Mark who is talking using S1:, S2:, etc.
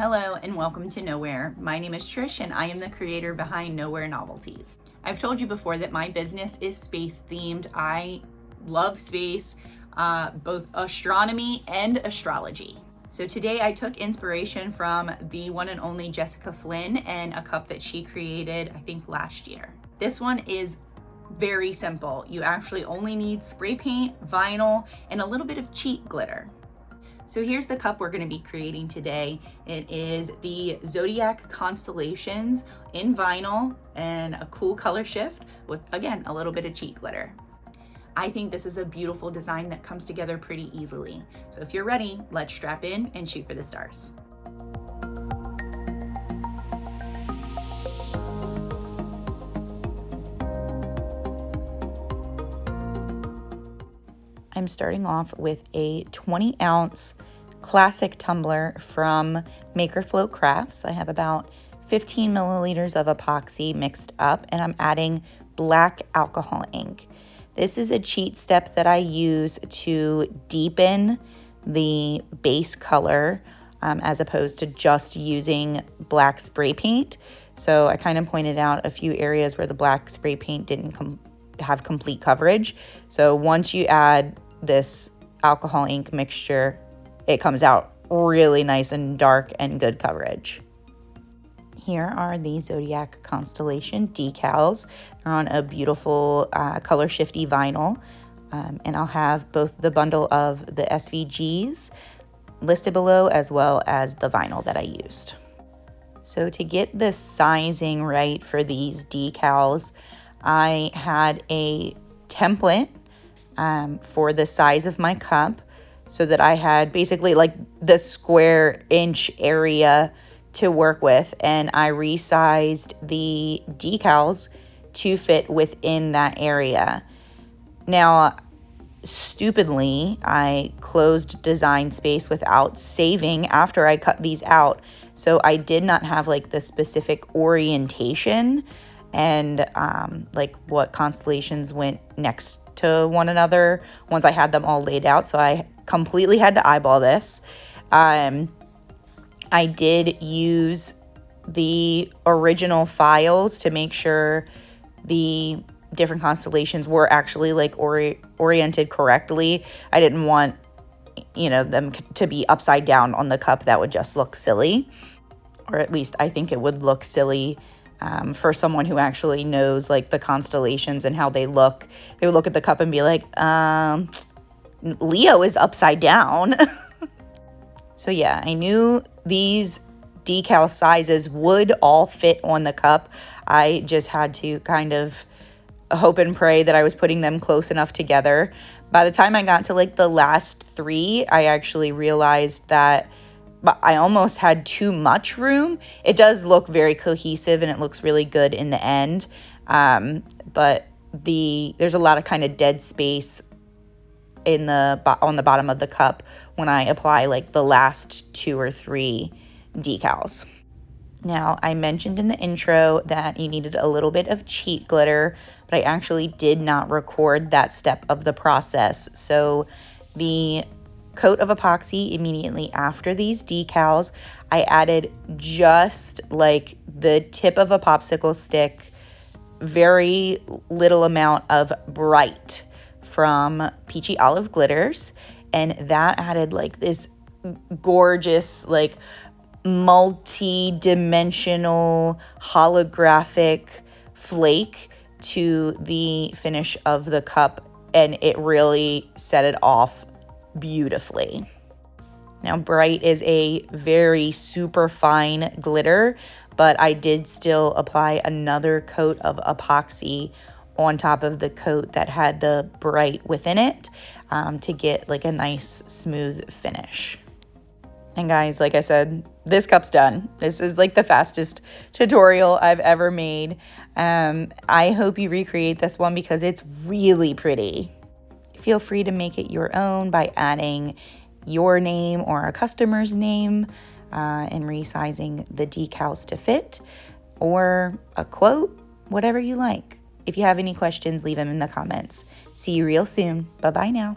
S1: Hello and welcome to Nowhere. My name is Trish and I am the creator behind Nowhere Novelties. I've told you before that my business is space themed. I love space, both astronomy and astrology. So today I took inspiration from the one and only Jessica Flynn and a cup that she created, I think last year. This one is very simple. You actually only need spray paint, vinyl, and a little bit of cheat glitter. So here's the cup we're going to be creating today. It is the Zodiac Constellations in vinyl and a cool color shift with, again, a little bit of cheat glitter. I think this is a beautiful design that comes together pretty easily. So if you're ready, let's strap in and shoot for the stars. I'm starting off with a 20-ounce classic tumbler from Maker Float Crafts. I have about 15 milliliters of epoxy mixed up, and I'm adding black alcohol ink. This is a cheat step that I use to deepen the base color as opposed to just using black spray paint. So I kind of pointed out a few areas where the black spray paint didn't have complete coverage. So once you add this alcohol ink mixture, it comes out really nice and dark and good coverage. Here are the Zodiac Constellation decals. They're on a beautiful color shifty vinyl. And I'll have both the bundle of the SVGs listed below as well as the vinyl that I used. So to get the sizing right for these decals, I had a template for the size of my cup so that I had basically like the square inch area to work with, and I resized the decals to fit within that area. Now, stupidly, I closed design space without saving after I cut these out, so I did not have like the specific orientation and like what constellations went next to one another once I had them all laid out. So I completely had to eyeball this. I did use the original files to make sure the different constellations were actually like oriented correctly. I didn't want, them to be upside down on the cup. That would just look silly, or at least I think it would look silly for someone who actually knows like the constellations and how they look. They would look at the cup and be like, Leo is upside down. So yeah, I knew these decal sizes would all fit on the cup. I just had to kind of hope and pray that I was putting them close enough together. By the time I got to like the last three, I actually realized that I almost had too much room. It does look very cohesive and it looks really good in the end. But there's a lot of kind of dead space on the bottom of the cup when I apply like the last two or three decals. Now, I mentioned in the intro that you needed a little bit of cheat glitter, but I actually did not record that step of the process. So the coat of epoxy immediately after these decals, I added just like the tip of a popsicle stick, very little amount of Bright from Peachy Olive Glitters, and that added like this gorgeous like multi-dimensional holographic flake to the finish of the cup, and it really set it off beautifully. Now, Bright is a very super fine glitter, but I did still apply another coat of epoxy on top of the coat that had the Bright within it to get like a nice smooth finish. And guys, like I said, this cup's done. This is like the fastest tutorial I've ever made. I hope you recreate this one because it's really pretty. Feel free to make it your own by adding your name or a customer's name and resizing the decals to fit, or a quote, whatever you like. If you have any questions, leave them in the comments. See you real soon. Bye-bye now.